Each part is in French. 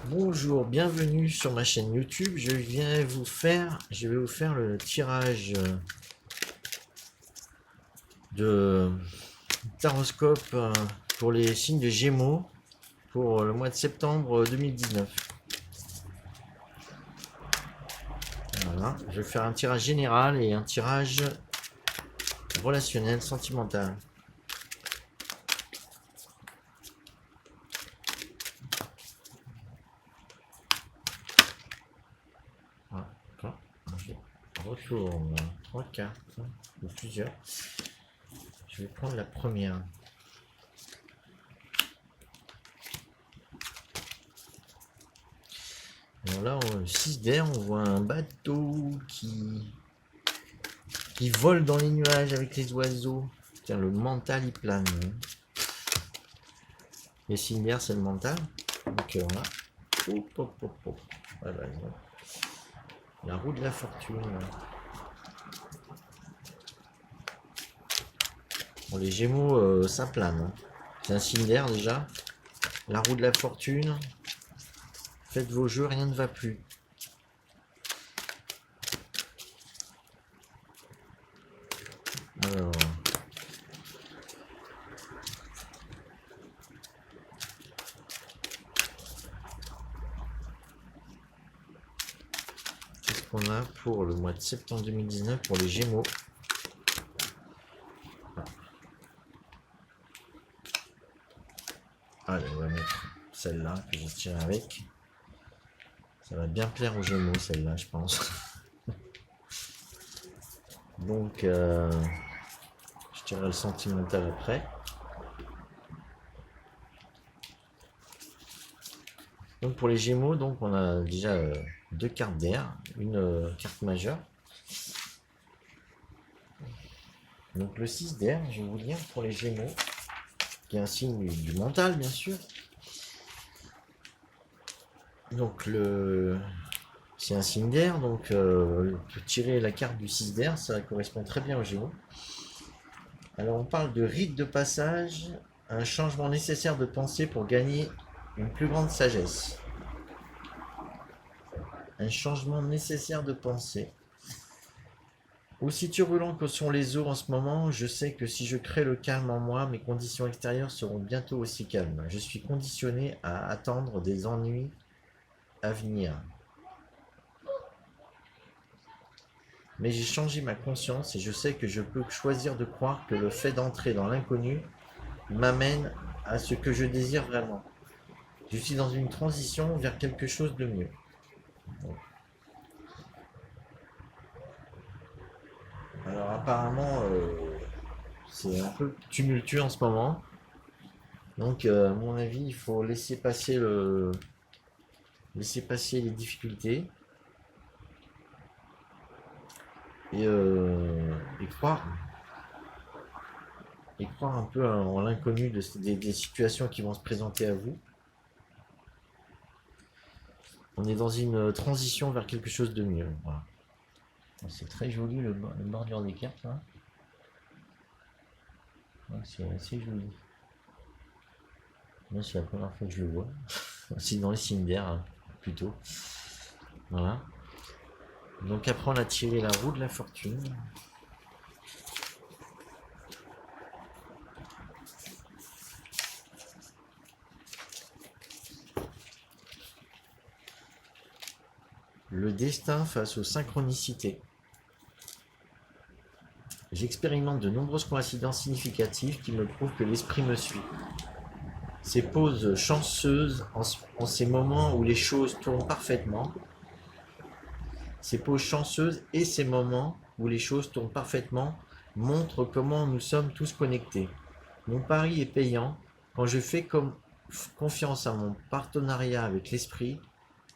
Bonjour, bienvenue sur ma chaîne YouTube. Je vais vous faire le tirage de taroscope pour les signes de Gémeaux pour le mois de septembre 2019. Voilà, je vais faire un tirage général et un tirage relationnel, sentimental. Voilà, je retourne 3 cartes ou plusieurs. Je vais prendre la première. Alors là, au 6 d'air, on voit un bateau qui vole dans les nuages avec les oiseaux. Tiens, le mental, il plane. Les signes d'air, c'est le mental. Donc voilà. Hop, hop, hop, hop. Voilà, la roue de la fortune. Bon, les Gémeaux, ça plane. Hein. C'est un signe d'air déjà. La roue de la fortune. Faites vos jeux, rien ne va plus. Alors. Qu'est-ce qu'on a pour le mois de septembre 2019 pour les Gémeaux? Allez, on va mettre celle-là que je tire avec. Ça va bien plaire aux Gémeaux, celle-là, je pense. Donc, je tirerai le sentimental après. Donc, pour les Gémeaux, donc on a déjà 2 cartes d'air, une carte majeure. Donc, le 6 d'air, je vais vous lire pour les Gémeaux, qui est un signe du mental, bien sûr. Donc, c'est un signe d'air, donc tirer la carte du 6 d'air, ça correspond très bien aux Gémeaux. Alors on parle de rite de passage, un changement nécessaire de pensée pour gagner une plus grande sagesse. Un changement nécessaire de pensée. Aussi turbulents que sont les eaux en ce moment, je sais que si je crée le calme en moi, mes conditions extérieures seront bientôt aussi calmes. Je suis conditionné à attendre des ennuis à venir. Mais j'ai changé ma conscience et je sais que je peux choisir de croire que le fait d'entrer dans l'inconnu m'amène à ce que je désire vraiment. Je suis dans une transition vers quelque chose de mieux. Alors apparemment, c'est un peu tumultueux en ce moment. Donc à mon avis, il faut laisser passer les difficultés et croire un peu en l'inconnu des situations qui vont se présenter à vous. On est dans une transition vers quelque chose de mieux. Voilà. C'est très joli le bordure des cartes là. C'est assez joli. Moi, c'est la première fois que je le vois. C'est dans les signes d'air, hein, plutôt. Voilà. Donc après, on a tiré la roue de la fortune. Le destin face aux synchronicités. J'expérimente de nombreuses coïncidences significatives qui me prouvent que l'esprit me suit. Ces pauses chanceuses en ces moments où les choses tournent parfaitement. Ces pauses chanceuses et ces moments où les choses tournent parfaitement montrent comment nous sommes tous connectés. Mon pari est payant. Quand je fais confiance à mon partenariat avec l'esprit,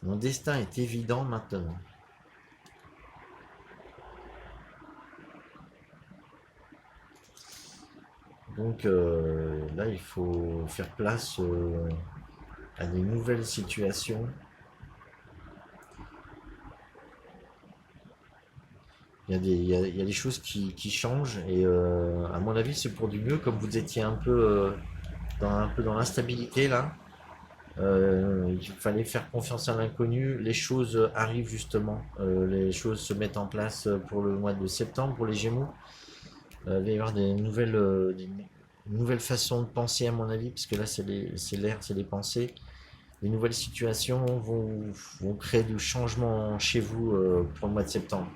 mon destin est évident maintenant. Donc là, il faut faire place à des nouvelles situations. Il y a des choses qui changent et à mon avis, c'est pour du mieux. Comme vous étiez un peu dans l'instabilité là, Il fallait faire confiance à l'inconnu. Les choses arrivent justement. Les choses se mettent en place pour le mois de septembre, pour les Gémeaux. Il va y avoir une nouvelle façon de penser, à mon avis, parce que là, c'est l'air, c'est les pensées. Les nouvelles situations vont créer du changement chez vous pour le mois de septembre.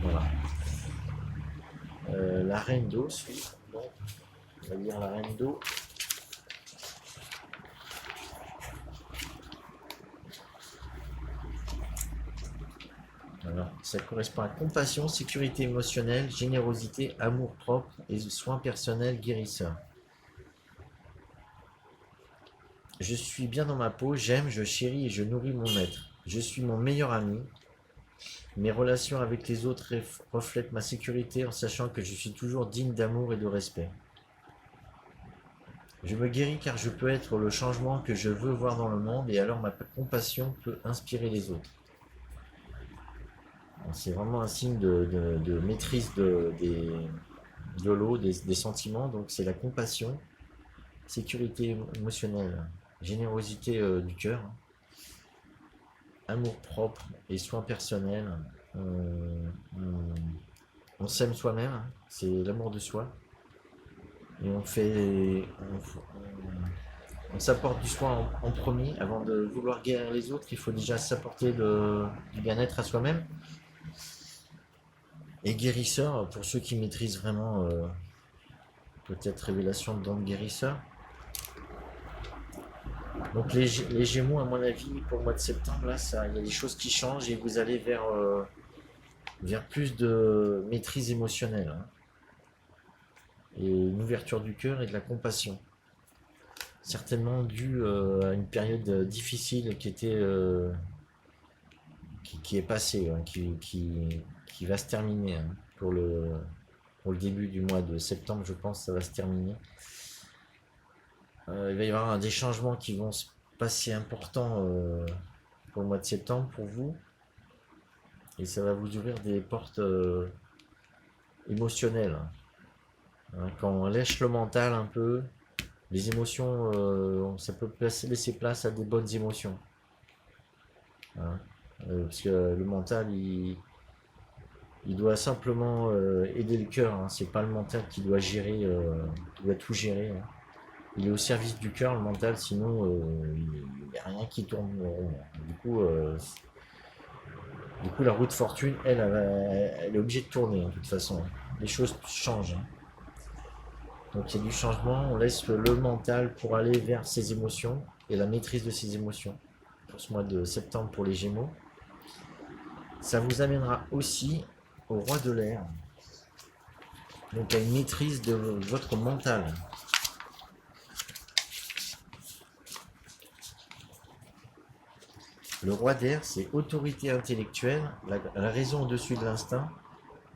Voilà. La reine d'eau, donc, on va dire la reine d'eau. Alors, ça correspond à compassion, sécurité émotionnelle, générosité, amour propre et soins personnels guérisseurs. Je suis bien dans ma peau, j'aime, je chéris et je nourris mon être. Je suis mon meilleur ami. Mes relations avec les autres reflètent ma sécurité en sachant que je suis toujours digne d'amour et de respect. Je me guéris car je peux être le changement que je veux voir dans le monde et alors ma compassion peut inspirer les autres. C'est vraiment un signe de maîtrise de l'eau, des sentiments. Donc c'est la compassion, sécurité émotionnelle, générosité du cœur, amour propre et soins personnels. On s'aime soi-même, c'est l'amour de soi. Et on s'apporte du soin en premier. Avant de vouloir guérir les autres, il faut déjà s'apporter du bien-être à soi-même. Et guérisseur, pour ceux qui maîtrisent vraiment peut-être révélation de don de guérisseur. Donc les Gémeaux, à mon avis, pour le mois de septembre, là, il y a des choses qui changent et vous allez vers plus de maîtrise émotionnelle. Hein, et une ouverture du cœur et de la compassion. Certainement dû à une période difficile qui est passée, hein, qui va se terminer, hein, pour le début du mois de septembre, je pense que ça va se terminer. Il va y avoir des changements qui vont se passer importants pour le mois de septembre pour vous. Et ça va vous ouvrir des portes émotionnelles. Hein, quand on lèche le mental un peu, les émotions, ça peut laisser place à des bonnes émotions. Hein, parce que le mental, il doit simplement aider le cœur. Hein, c'est pas le mental qui doit gérer, qui doit tout gérer. Hein. Il est au service du cœur, le mental, sinon il n'y a rien qui tourne rond. Du coup, la roue de fortune, elle est obligée de tourner, hein, de toute façon. Les choses changent. Hein. Donc il y a du changement, on laisse le mental pour aller vers ses émotions et la maîtrise de ses émotions. Pour ce mois de septembre pour les Gémeaux. Ça vous amènera aussi au roi de l'air. Donc à une maîtrise de votre mental. Le roi d'air, c'est autorité intellectuelle, la raison au-dessus de l'instinct,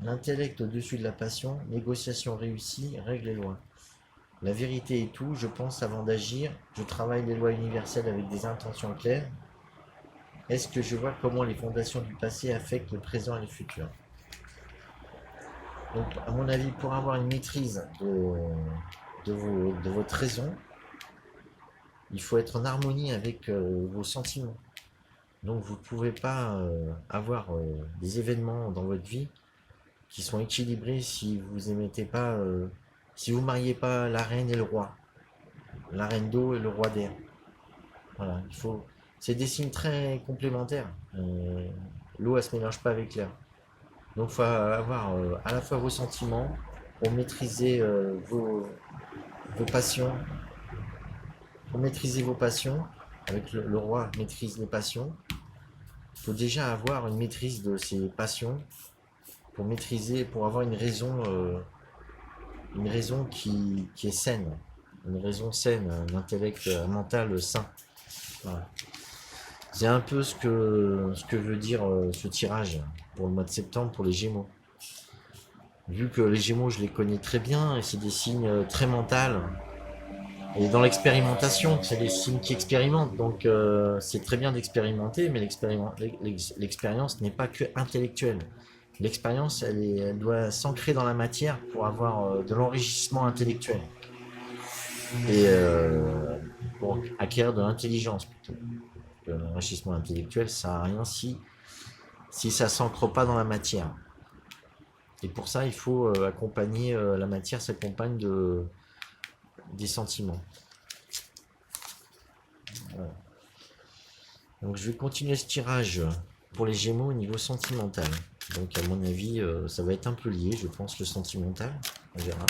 l'intellect au-dessus de la passion, négociation réussie, règles et lois. La vérité est tout, je pense avant d'agir, je travaille les lois universelles avec des intentions claires. Est-ce que je vois comment les fondations du passé affectent le présent et le futur? Donc, à mon avis, pour avoir une maîtrise de votre raison, il faut être en harmonie avec vos sentiments. Donc vous ne pouvez pas avoir des événements dans votre vie qui sont équilibrés si vous émettez pas, si vous mariez pas la reine et le roi, la reine d'eau et le roi d'air. Voilà, c'est des signes très complémentaires. L'eau, elle se mélange pas avec l'air. Donc il faut avoir à la fois vos sentiments pour maîtriser vos passions, pour maîtriser vos passions. Avec le roi maîtrise les passions. Il faut déjà avoir une maîtrise de ses passions pour maîtriser, pour avoir une raison qui est saine, une raison saine, un intellect, un mental sain. Voilà. C'est un peu ce que veut dire ce tirage pour le mois de septembre pour les Gémeaux. Vu que les Gémeaux, je les connais très bien et c'est des signes très mentaux. Et dans l'expérimentation, c'est des signes qui expérimentent, donc c'est très bien d'expérimenter, mais l'expérience n'est pas que intellectuelle. L'expérience, elle doit s'ancrer dans la matière pour avoir de l'enrichissement intellectuel. et pour acquérir de l'intelligence plutôt. L'enrichissement intellectuel, ça sert à rien si ça s'ancre pas dans la matière. Et pour ça, il faut accompagner, la matière s'accompagne des sentiments. Voilà. Donc je vais continuer ce tirage pour les Gémeaux au niveau sentimental. Donc à mon avis, ça va être un peu lié, je pense, le sentimental. On verra.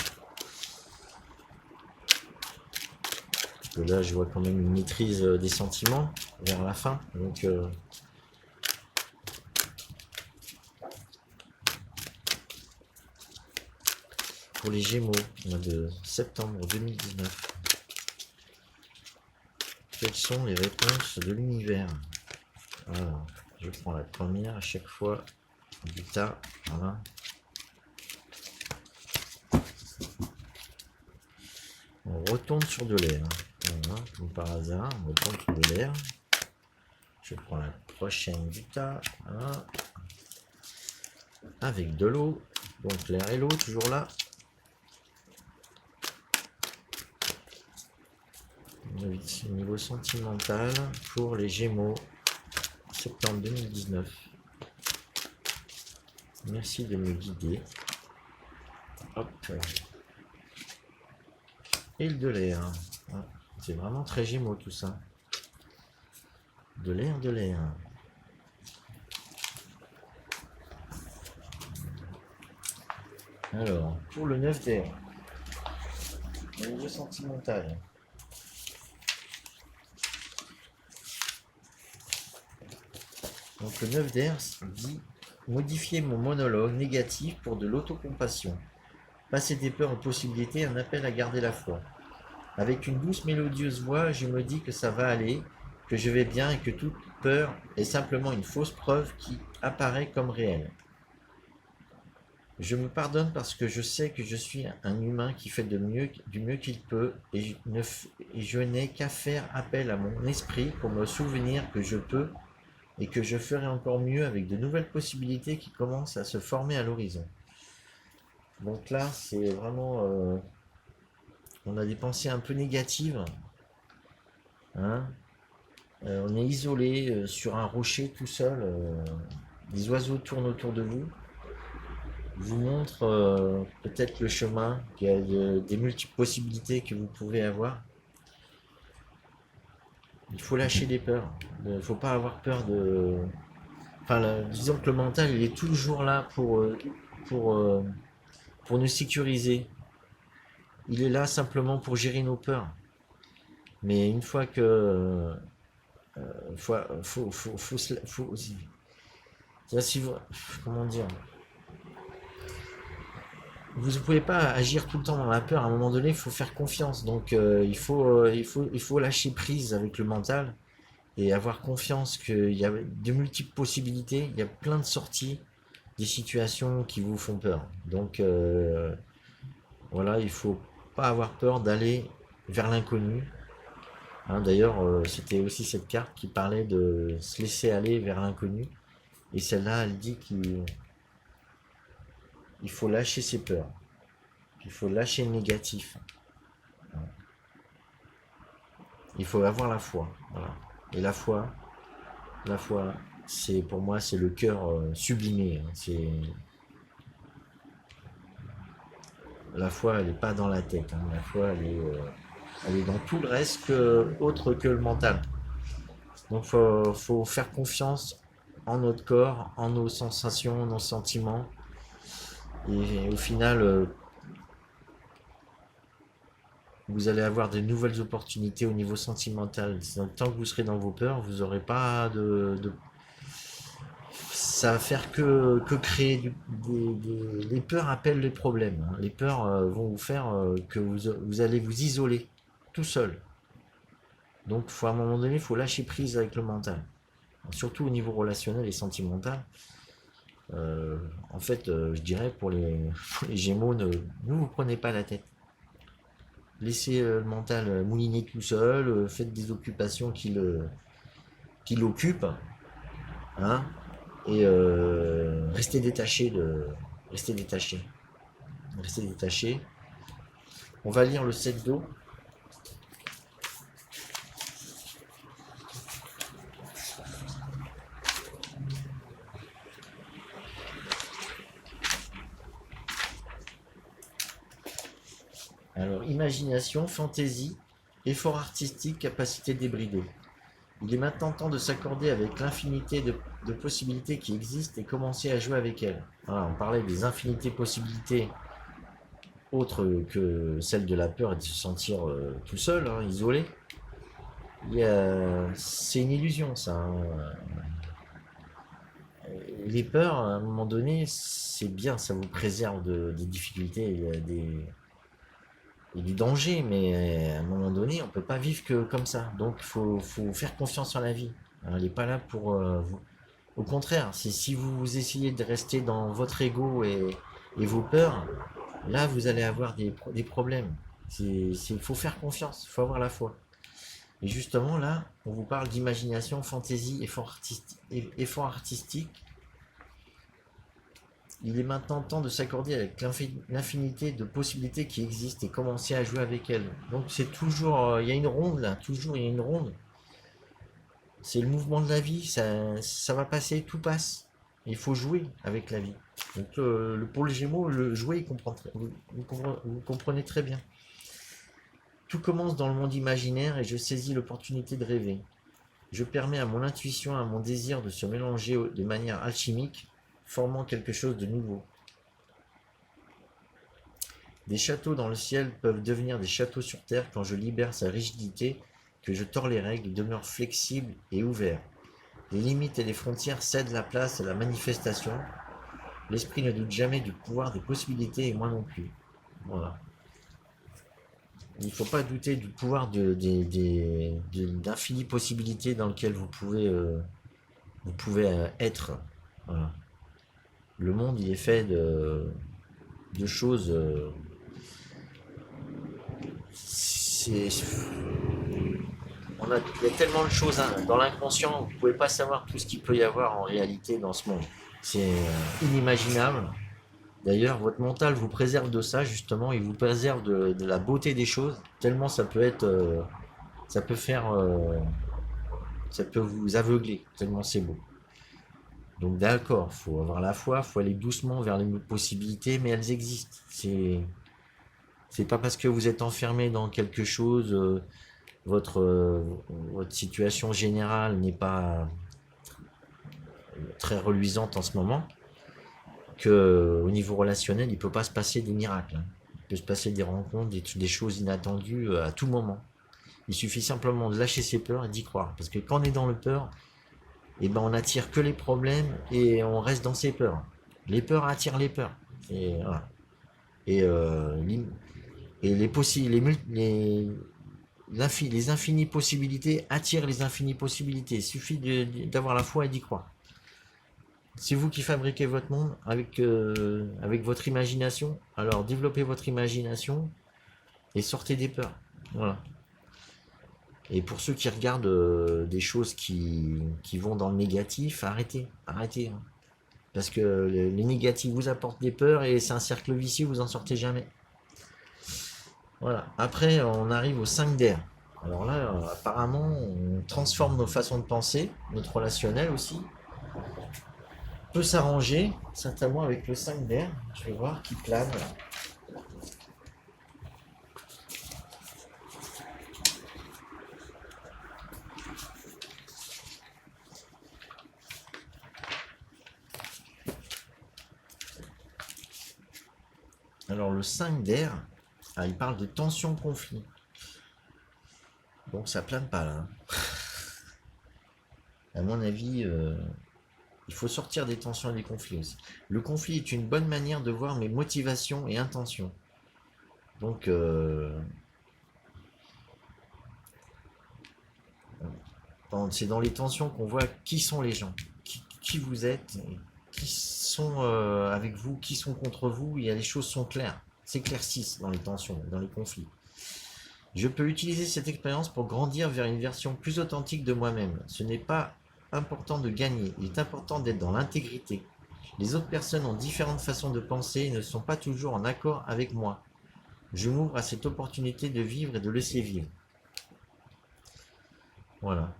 Parce que là, je vois quand même une maîtrise des sentiments vers la fin. Donc pour les Gémeaux, mois de septembre 2019. Quelles sont les réponses de l'univers? Alors, je prends la première à chaque fois du tas. Voilà. On retourne sur de l'air. Voilà, comme par hasard, on retourne sur de l'air. Je prends la prochaine du tas. Voilà. Avec de l'eau. Donc l'air et l'eau, toujours là. Niveau sentimental pour les Gémeaux, septembre 2019. Merci de me guider. Hop. Et le de l'air. C'est vraiment très Gémeaux tout ça. De l'air, de l'air. Alors, pour le 9 d'air, au niveau sentimental. Donc le 9 d'air dit modifier mon monologue négatif pour de l'autocompassion. Passer des peurs aux possibilités, un appel à garder la foi. Avec une douce mélodieuse voix, je me dis que ça va aller, que je vais bien et que toute peur est simplement une fausse preuve qui apparaît comme réelle. Je me pardonne parce que je sais que je suis un humain qui fait du mieux qu'il peut et je n'ai qu'à faire appel à mon esprit pour me souvenir que je peux et que je ferai encore mieux avec de nouvelles possibilités qui commencent à se former à l'horizon. Donc là, c'est vraiment... on a des pensées un peu négatives. Hein, on est isolé sur un rocher tout seul. Les oiseaux tournent autour de vous. Vous montrent peut-être le chemin, qu'il y a des multiples possibilités que vous pouvez avoir. Il faut lâcher les peurs. Il ne faut pas avoir peur de... Enfin, disons que le mental, il est toujours là pour nous sécuriser. Il est là simplement pour gérer nos peurs. Mais une fois que... comment dire, vous ne pouvez pas agir tout le temps dans la peur. À un moment donné, il faut faire confiance. Donc, il faut lâcher prise avec le mental et avoir confiance qu'il y a de multiples possibilités. Il y a plein de sorties des situations qui vous font peur. Donc, voilà, il ne faut pas avoir peur d'aller vers l'inconnu. Hein, d'ailleurs, c'était aussi cette carte qui parlait de se laisser aller vers l'inconnu. Et celle-là, elle dit qu'il faut lâcher ses peurs. Il faut lâcher le négatif. Il faut avoir la foi. Voilà. Et la foi, c'est pour moi, c'est le cœur sublimé. C'est la foi, elle n'est pas dans la tête. Hein. La foi, elle est dans tout le reste autre que le mental. Donc, faut faire confiance en notre corps, en nos sensations, nos sentiments. Et au final, vous allez avoir de nouvelles opportunités au niveau sentimental. Tant que vous serez dans vos peurs, vous n'aurez pas ça va faire que créer les peurs appellent les problèmes. Hein. Les peurs vont vous faire que vous allez vous isoler tout seul. Donc à un moment donné, il faut lâcher prise avec le mental. Surtout au niveau relationnel et sentimental. En fait, je dirais pour les Gémeaux, ne vous prenez pas la tête. Laissez le mental mouliner tout seul, faites des occupations qui l'occupent, hein, et restez détaché. Restez détaché. On va lire le 7 d'eau. imagination, fantaisie, effort artistique, capacité débridée. Il est maintenant temps de s'accorder avec l'infinité de possibilités qui existent et commencer à jouer avec elles. Voilà, on parlait des infinités possibilités autres que celle de la peur et de se sentir tout seul, hein, isolé. C'est une illusion, ça, hein. Les peurs, à un moment donné, c'est bien, ça vous préserve des difficultés et du danger, mais à un moment donné, on peut pas vivre que comme ça. Donc, faut faire confiance en la vie. Elle n'est pas là pour vous. Au contraire, c'est si vous essayez de rester dans votre ego et vos peurs, là, vous allez avoir des problèmes. Faut faire confiance, faut avoir la foi. Et justement, là, on vous parle d'imagination, fantaisie, effort artistique. Il est maintenant temps de s'accorder avec l'infinité de possibilités qui existent et commencer à jouer avec elles. Donc c'est toujours, il y a une ronde là, toujours il y a une ronde. C'est le mouvement de la vie, ça va passer, tout passe. Il faut jouer avec la vie. Donc pour le Gémeaux, le jouer, vous comprenez très bien. Tout commence dans le monde imaginaire et je saisis l'opportunité de rêver. Je permets à mon intuition, à mon désir de se mélanger de manière alchimique, formant quelque chose de nouveau. Des châteaux dans le ciel peuvent devenir des châteaux sur terre quand je libère sa rigidité, que je tords les règles, demeure flexible et ouvert. Les limites et les frontières cèdent la place à la manifestation. L'esprit ne doute jamais du pouvoir des possibilités et moi non plus. Voilà. Il ne faut pas douter du pouvoir d'infinies possibilités dans lesquelles vous pouvez être. Voilà. Le monde, il est fait de choses. Il y a tellement de choses dans l'inconscient, vous ne pouvez pas savoir tout ce qu'il peut y avoir en réalité dans ce monde. C'est inimaginable. D'ailleurs, votre mental vous préserve de ça, justement, il vous préserve de la beauté des choses, tellement ça peut être. Ça peut faire. Ça peut vous aveugler, tellement c'est beau. Donc d'accord, il faut avoir la foi, il faut aller doucement vers les possibilités, mais elles existent. C'est pas parce que vous êtes enfermé dans quelque chose, votre situation générale n'est pas très reluisante en ce moment, que au niveau relationnel, il peut pas se passer des miracles, hein. Il peut se passer des rencontres, des choses inattendues à tout moment. Il suffit simplement de lâcher ses peurs et d'y croire. Parce que quand on est dans le peur, et ben on attire que les problèmes et on reste dans ses peurs. Les peurs attirent les peurs. Et voilà. Et, les infinies possibilités attirent les infinies possibilités. Il suffit d'avoir la foi et d'y croire. C'est vous qui fabriquez votre monde avec votre imagination. Alors développez votre imagination et sortez des peurs. Voilà. Et pour ceux qui regardent des choses qui vont dans le négatif, arrêtez. Hein. Parce que les négatifs vous apportent des peurs et c'est un cercle vicieux, vous en sortez jamais. Voilà. Après, on arrive au 5 d'air. Alors là, apparemment, on transforme nos façons de penser, notre relationnel aussi. On peut s'arranger, certainement avec le 5 d'air. Je vais voir qui plane. Alors le 5 d'air, il parle de tension-conflit. Donc ça plane pas là. À mon avis, il faut sortir des tensions et des conflits aussi. Le conflit est une bonne manière de voir mes motivations et intentions. Donc c'est dans les tensions qu'on voit qui sont les gens, qui vous êtes, qui sont avec vous, qui sont contre vous. Les choses sont claires, s'éclaircissent dans les tensions, dans les conflits. Je peux utiliser cette expérience pour grandir vers une version plus authentique de moi-même. Ce n'est pas important de gagner, il est important d'être dans l'intégrité. Les autres personnes ont différentes façons de penser et ne sont pas toujours en accord avec moi. Je m'ouvre à cette opportunité de vivre et de laisser vivre. Voilà.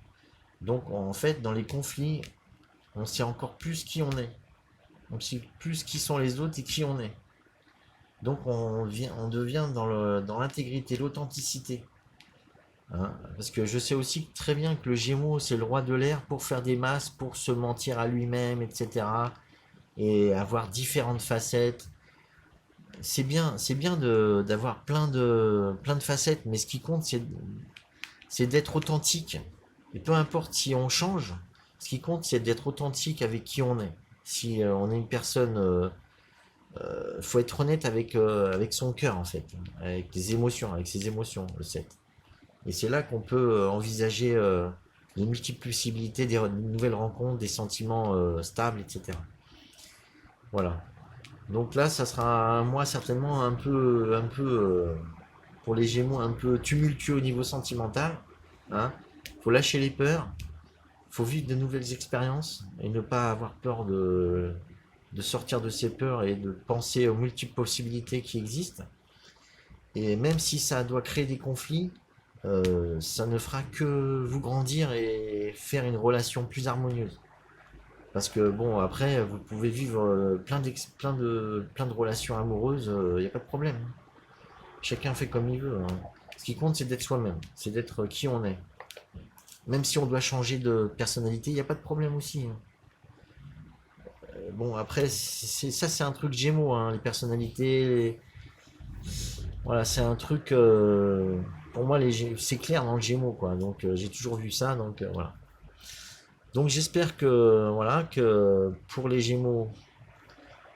Donc en fait, dans les conflits, on sait encore plus qui on est. On sait plus qui sont les autres et qui on est. Donc on devient dans l'intégrité, l'authenticité. Hein. Parce que je sais aussi très bien que le Gémeaux, c'est le roi de l'air pour faire des masses, pour se mentir à lui-même, etc. Et avoir différentes facettes. C'est bien d'avoir plein de facettes, mais ce qui compte, c'est d'être authentique. Et peu importe si on change, ce qui compte, c'est d'être authentique avec qui on est. Si on est une personne, faut être honnête avec son cœur en fait, avec les émotions, avec ses émotions, le 7. Et c'est là qu'on peut envisager les multiples possibilités, des nouvelles rencontres, des sentiments stables, etc. Voilà. Donc là, ça sera un mois certainement pour les Gémeaux, un peu tumultueux au niveau sentimental. Hein. Faut lâcher les peurs, faut vivre de nouvelles expériences et ne pas avoir peur de sortir de ses peurs et de penser aux multiples possibilités qui existent. Et même si ça doit créer des conflits, ça ne fera que vous grandir et faire une relation plus harmonieuse. Parce que bon, après, vous pouvez vivre plein de relations amoureuses, il n'y a pas de problème. Chacun fait comme il veut. Hein. Ce qui compte, c'est d'être soi-même, c'est d'être qui on est. Même si on doit changer de personnalité, il n'y a pas de problème aussi. Hein. Bon, après, ça, c'est un truc Gémeaux, hein, les personnalités. Voilà, c'est un truc. Pour moi, c'est clair dans le Gémeaux, quoi. Donc, j'ai toujours vu ça, donc voilà. Donc, j'espère que, voilà, que pour les Gémeaux,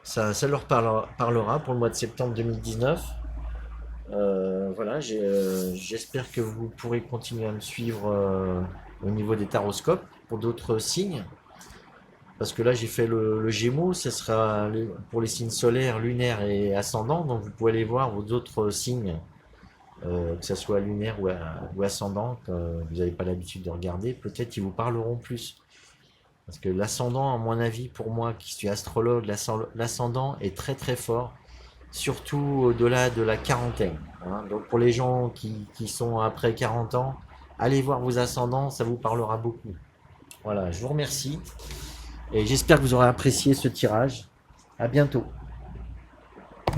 ça leur parlera pour le mois de septembre 2019. Voilà, j'espère que vous pourrez continuer à me suivre au niveau des taroscopes pour d'autres signes. Parce que là, j'ai fait le Gémeaux, ce sera pour les signes solaires, lunaires et ascendants. Donc, vous pouvez aller voir vos autres signes, que ce soit lunaire ou ascendant, que vous n'avez pas l'habitude de regarder. Peut-être qu'ils vous parleront plus. Parce que l'ascendant, à mon avis, pour moi qui suis astrologue, l'ascendant est très très fort, surtout au-delà de la quarantaine. Hein. Donc, pour les gens qui sont après 40 ans, allez voir vos ascendants, ça vous parlera beaucoup. Voilà, je vous remercie. Et j'espère que vous aurez apprécié ce tirage. À bientôt.